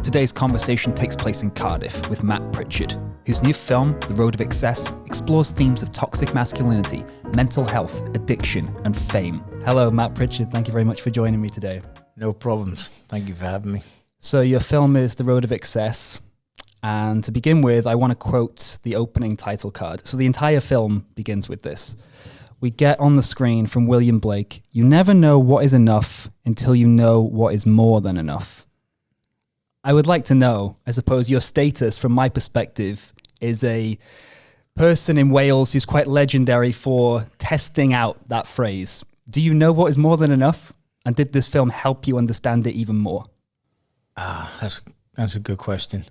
Today's conversation takes place in Cardiff with Matt Pritchard, whose new film, The Road of Excess, explores themes of toxic masculinity, mental health, addiction, and fame. Hello, Matt Pritchard. Thank you very much for joining me today. No problems. Thank you for having me. So your film is The Road of Excess. And to begin with, I want to quote the opening title card. So the entire film begins with this. We get on the screen from William Blake, "You never know what is enough until you know what is more than enough." I would like to know, I suppose, your status from my perspective is a person in Wales who's quite legendary for testing out that phrase. Do you know what is more than enough? And did this film help you understand it even more? That's a good question.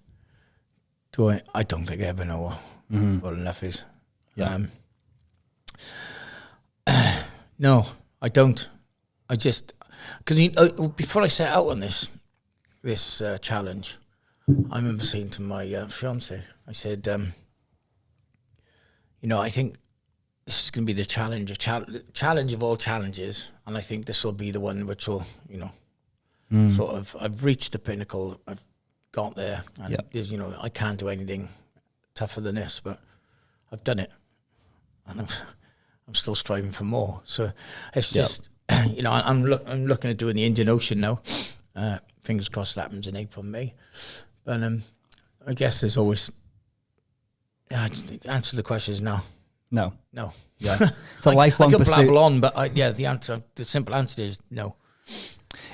I don't think I ever know what enough is. Yeah. No, I don't. I just, because before I set out on this challenge, I remember saying to my fiance, I said, I think this is going to be the challenge of all challenges, and I think this will be the one which will, sort of, I've reached the pinnacle, I've got there, and there's, I can't do anything tougher than this, but I've done it, and I'm still striving for more. So it's just, I'm looking at doing the Indian Ocean now. Fingers crossed that happens in April, May. But I guess there's always, the answer to the question is no. No. Yeah. It's a lifelong pursuit. I could blabble on, but the simple answer is no.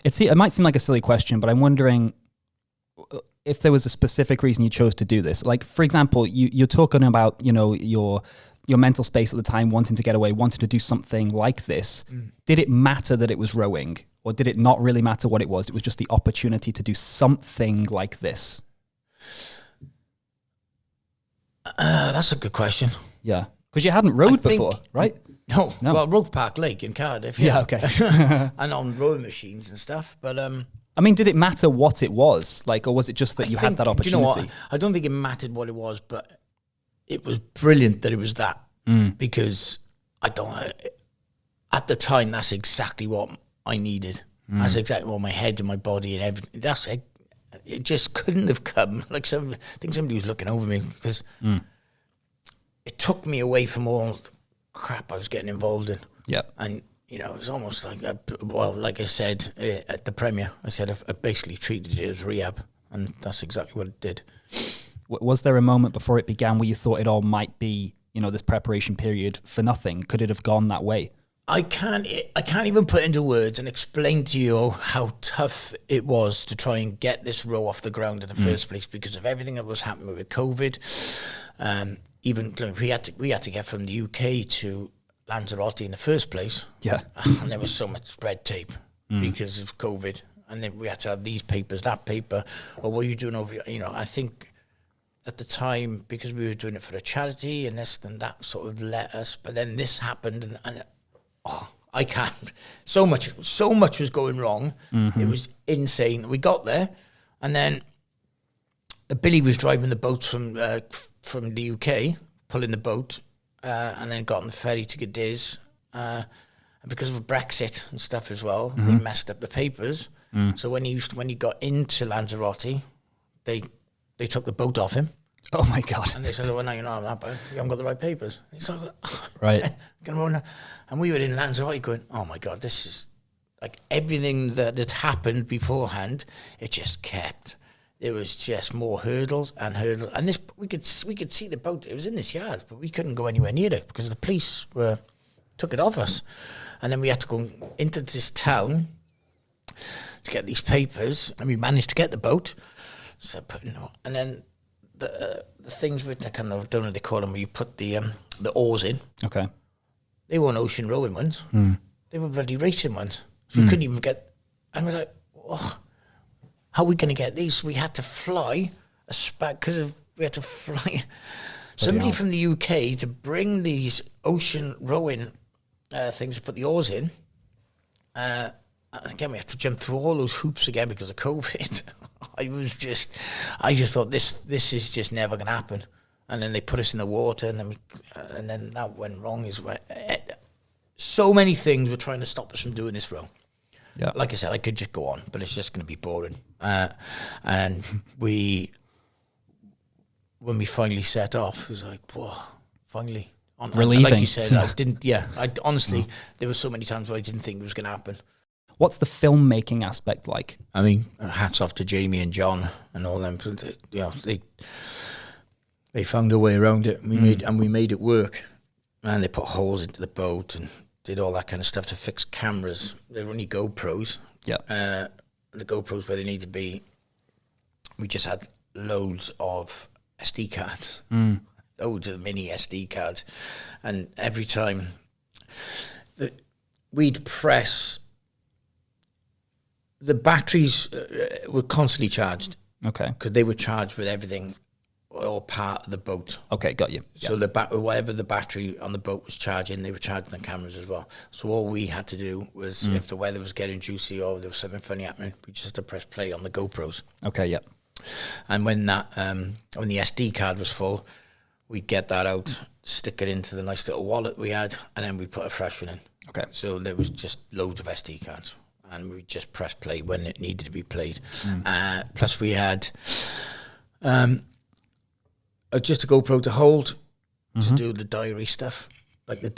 It might seem like a silly question, but I'm wondering if there was a specific reason you chose to do this. Like, for example, you're talking about, your mental space at the time, wanting to get away, wanting to do something like this. Did it matter that it was rowing? Or did it not really matter what it was? It was just the opportunity to do something like this. That's a good question. Yeah. Because you hadn't rowed before, right? No. Well, Roath Park Lake in Cardiff. Yeah, okay. And on rowing machines and stuff. But I mean, did it matter what it was? Like, or was it just that you had that opportunity? Do you know what? I don't think it mattered what it was, but it was brilliant that it was that. Because at the time, that's exactly what I needed. That's exactly what my head and my body and everything. It just couldn't have come. Like I think somebody was looking over me because it took me away from all the crap I was getting involved in. Yeah, and it was almost like like I said at the premiere, I basically treated it as rehab, and that's exactly what it did. Was there a moment before it began where you thought it all might be, this preparation period for nothing? Could it have gone that way? I can't even put into words and explain to you how tough it was to try and get this row off the ground in the first place because of everything that was happening with COVID. Even we had to get from the UK to Lanzarote in the first place. Yeah, and there was so much red tape because of COVID, and then we had to have these papers, that paper. Or what are you doing over? I think at the time because we were doing it for a charity and this and that sort of let us. But then this happened and I can't. So much was going wrong. It was insane. We got there, and then Billy was driving the boat from the UK, pulling the boat, and then got on the ferry to Cadiz. And because of Brexit and stuff as well, they messed up the papers. So when he got into Lanzarote, they took the boat off him. Oh my God! And they said, "Oh, no, you haven't got the right papers." It's like, right. And we were in Lanzarote going, "Oh my God, this is like everything that had happened beforehand." It just kept. There was just more hurdles, and this we could see the boat. It was in this yard, but we couldn't go anywhere near it because the police took it off us, and then we had to go into this town to get these papers, and we managed to get the boat. So and then. The things with I don't know what they call them where you put the oars in. Okay. They weren't ocean rowing ones. They were bloody racing ones. So we couldn't even get. And we're like, how are we going to get these? We had to fly we had to fly somebody from the UK to bring these ocean rowing things to put the oars in. Again, we had to jump through all those hoops again because of COVID. I just thought this is just never going to happen. And then they put us in the water, and then that went wrong. So many things were trying to stop us from doing this row. Yeah. Like I said, I could just go on, but it's just going to be boring. And when we finally set off, it was like, whoa, finally. Relieving. Like you said, I honestly, there were so many times where I didn't think it was going to happen. What's the filmmaking aspect like? I mean, hats off to Jamie and John and all them. You know, they found a way around it. We made it work. And they put holes into the boat and did all that kind of stuff to fix cameras. They're only GoPros. Yeah. The GoPros where they need to be. We just had loads of SD cards. Loads of mini SD cards. And every time we'd press, the batteries were constantly charged. Okay. Because they were charged with everything or part of the boat. Okay, got you. Yeah. So whatever the battery on the boat was charging, they were charging the cameras as well. So all we had to do was, if the weather was getting juicy or there was something funny happening, we just had to press play on the GoPros. Okay, yeah. And when that when the SD card was full, we'd get that out, stick it into the nice little wallet we had, and then we put a fresh one in. Okay. So there was just loads of SD cards, and we just press play when it needed to be played. Plus we had just a GoPro to hold to do the diary stuff, like the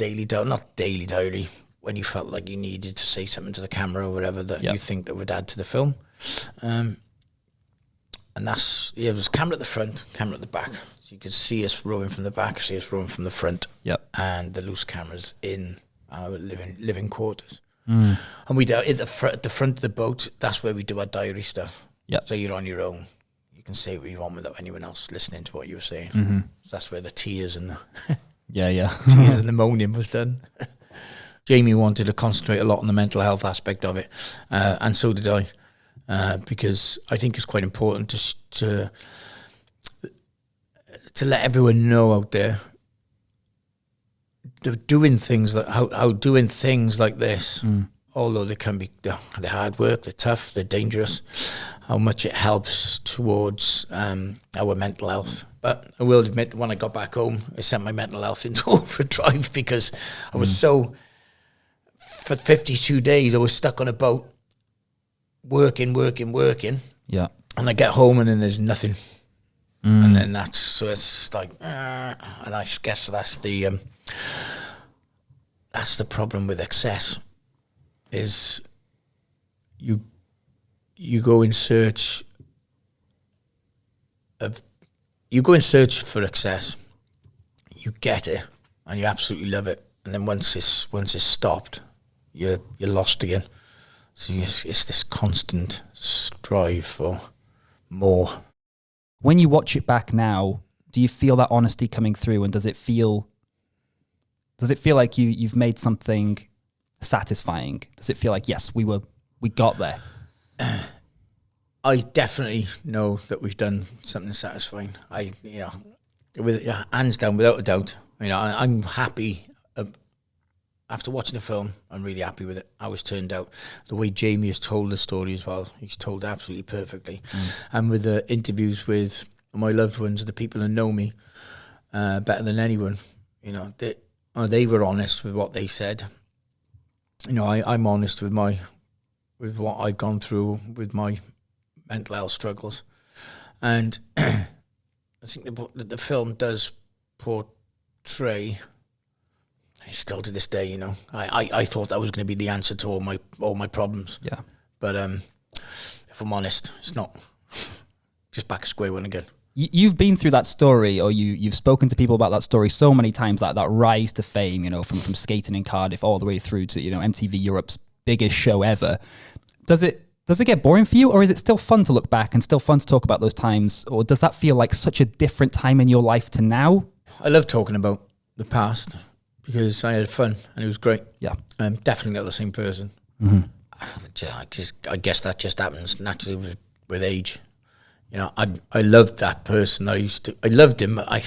not daily diary, when you felt like you needed to say something to the camera or whatever that you think that would add to the film. And that's, it was camera at the front, camera at the back. So you could see us rowing from the back, see us rowing from the front. Yep. And the loose cameras in our living quarters. And we do at the front of the boat, that's where we do our diary stuff. Yep. So you're on your own. You can say what you want without anyone else listening to what you were saying. So that's where the tears and the tears and the moaning was done. Jamie wanted to concentrate a lot on the mental health aspect of it, and so did I, because I think it's quite important to let everyone know out there they're doing things like how doing things like this. Although they can be, they're hard work, they're tough, they're dangerous, how much it helps towards our mental health. But I will admit, when I got back home, I sent my mental health into overdrive because I was for 52 days, I was stuck on a boat, working. Yeah. And I get home and then there's nothing. And then it's just like, and I guess that's the problem with excess. Is you go in search for excess, you get it, and you absolutely love it, and then once it's stopped, you're lost again. So it's this constant strive for more. When you watch it back now, do you feel that honesty coming through, and does it feel like you've made something satisfying? Does it feel like, yes, we got there? I definitely know that we've done something satisfying. With hands down, without a doubt. I'm happy. After watching the film, I'm really happy with it. How it's turned out. The way Jamie has told the story as well, he's told absolutely perfectly. And with the interviews with my loved ones, the people who know me better than anyone, they were honest with what they said. I'm honest with what I've gone through with my mental health struggles, and I think the film does portray. Still to this day, I thought that was going to be the answer to all my problems. Yeah, but if I'm honest, it's not. Just back at square one again. You've been through that story, or you've spoken to people about that story so many times, that rise to fame, from skating in Cardiff all the way through to, MTV Europe's biggest show ever. Does it get boring for you, or is it still fun to look back and still fun to talk about those times, or does that feel like such a different time in your life to now? I love talking about the past because I had fun and it was great. Yeah. I'm definitely not the same person. I guess that just happens naturally with age. I loved that person. I loved him. I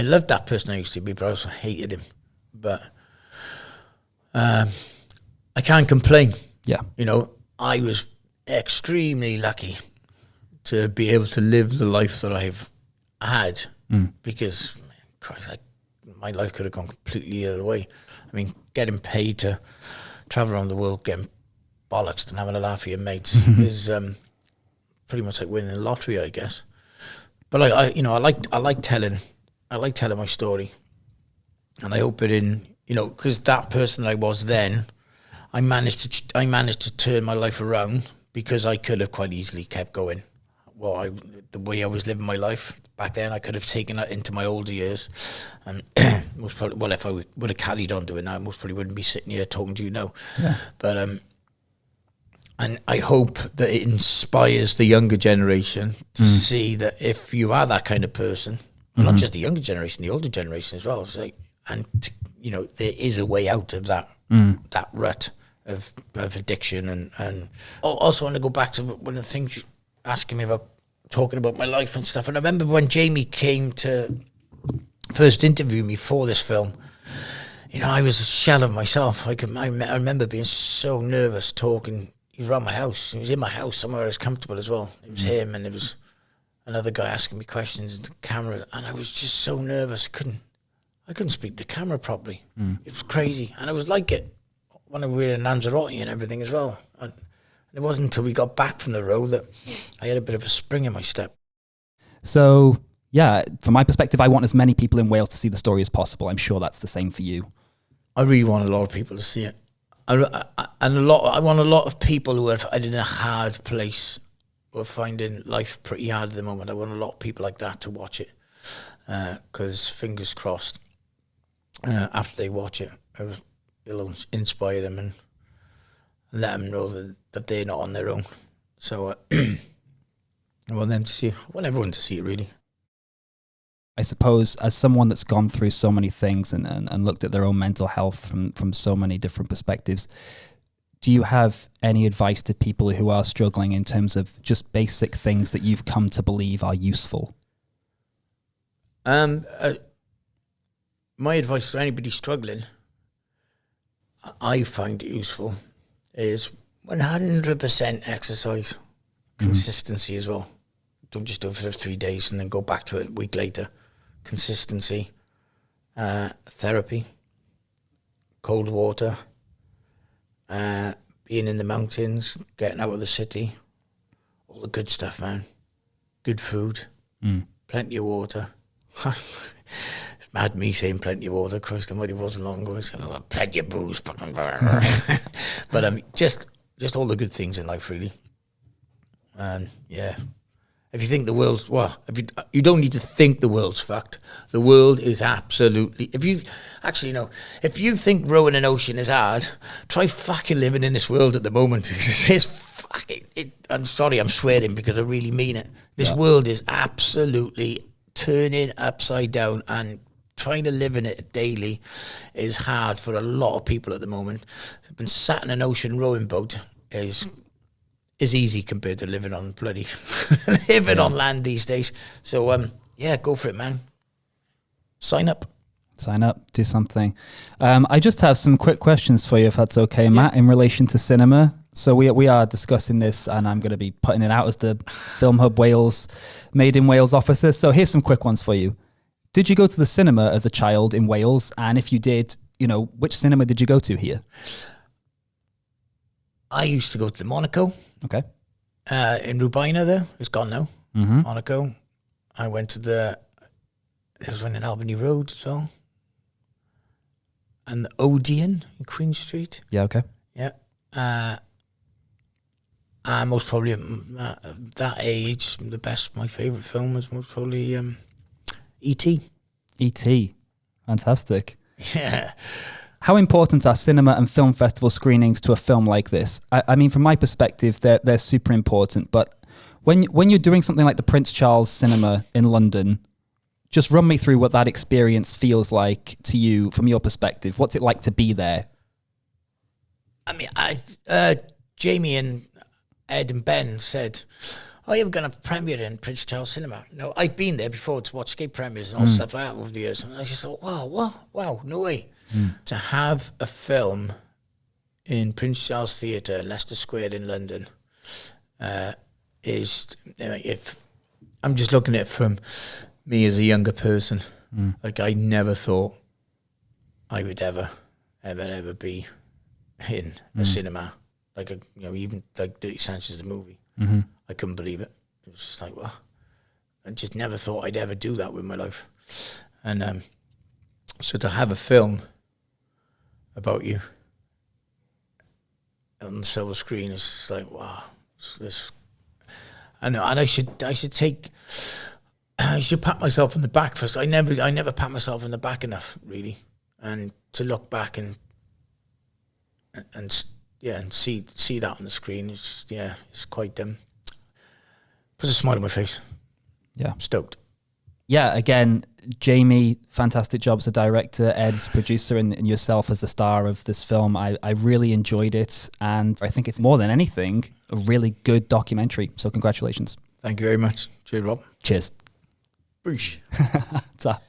loved that person I used to be, but I also hated him. But I can't complain. Yeah. I was extremely lucky to be able to live the life that I've had because, Christ, my life could have gone completely the other way. I mean, getting paid to travel around the world, getting bollocks than having a laugh at your mates is pretty much like winning the lottery, I guess. But I like telling my story, and I hope it in, because that person I was then, I managed to turn my life around, because I could have quite easily kept going. Well, the way I was living my life back then, I could have taken that into my older years, and most probably, well, if I would have carried on doing that, I most probably wouldn't be sitting here talking to you now. Yeah. But and I hope that it inspires the younger generation to see that if you are that kind of person, and not just the younger generation, the older generation as well, it's like, there is a way out of that that rut of addiction, and also I want to go back to one of the things you asking me about, talking about my life and stuff. And I remember when Jamie came to first interview me for this film, I was a shell of myself. I remember being so nervous talking. He was around my house. He was in my house somewhere I was comfortable as well. It was him, and there was another guy asking me questions, the camera, and I was just so nervous. I couldn't speak to the camera properly. It was crazy, and I was like it when we were in Lanzarote and everything as well. And it wasn't until we got back from the road that I had a bit of a spring in my step. So, yeah, from my perspective, I want as many people in Wales to see the story as possible. I'm sure that's the same for you. I really want a lot of people to see it. I want a lot of people who are in a hard place, who are finding life pretty hard at the moment. I want a lot of people like that to watch it, because fingers crossed, after they watch it, it'll inspire them and let them know that they're not on their own. So I want everyone to see it, really. I suppose as someone that's gone through so many things and looked at their own mental health from so many different perspectives, do you have any advice to people who are struggling in terms of just basic things that you've come to believe are useful? My advice to anybody struggling, I find it useful, is 100% exercise, consistency as well. Don't just do it for 3 days and then go back to it a week later. Consistency, therapy, cold water, being in the mountains, getting out of the city, all the good stuff, man. Good food, plenty of water. It's mad me saying plenty of water. Christ almighty, it wasn't long ago. I said, plenty of booze. But just all the good things in life, really. And yeah. If you think the world's, you don't need to think the world's fucked. The world is absolutely, if you think rowing an ocean is hard, try fucking living in this world at the moment. I'm sorry, I'm swearing because I really mean it. This world is absolutely turning upside down, and trying to live in it daily is hard for a lot of people at the moment. I've been sat in an ocean rowing boat is easy compared to living on on land these days. So go for it, man. Sign up, do something. I just have some quick questions for you, if that's okay, Matt, in relation to cinema. So we are discussing this, and I'm going to be putting it out as the Film Hub Wales Made in Wales officer. So here's some quick ones for you. Did you go to the cinema as a child in Wales? And if you did, which cinema did you go to here? I used to go to the Monaco. Okay. In Rubina there. It's gone now. Monaco. I went to there was one in Albany Road as well. And the Odeon in Queen Street. Yeah, okay. Yeah. Most probably at that age, my favourite film was most probably E.T. E.T. Fantastic. Yeah. How important are cinema and film festival screenings to a film like this? I mean, from my perspective, they're super important. But when you're doing something like the Prince Charles Cinema in London, just run me through what that experience feels like to you from your perspective. What's it like to be there? I mean, Jamie and Ed and Ben said, "Oh, you're going to premiere in Prince Charles Cinema." No, I've been there before to watch skate premieres and all stuff like that over the years, and I just thought, wow, no way. To have a film in Prince Charles Theatre, Leicester Square in London, is, if I'm just looking at it from me as a younger person, like I never thought I would ever be in a cinema like even like Dirty Sanchez, the movie. I couldn't believe it. It was just like, well, I just never thought I'd ever do that with my life. And so to have a film about you on the silver screen is just like, wow. I know, and I should pat myself on the back first. I never pat myself on the back enough, really. And to look back and see that on the screen is it's quite puts a smile on my face. Yeah, I'm stoked. Yeah, again, Jamie, fantastic job as a director, Ed's producer, and yourself as the star of this film. I really enjoyed it, and I think it's more than anything a really good documentary. So congratulations. Thank you very much. Cheers, Rob. Cheers. Boosh. Ta.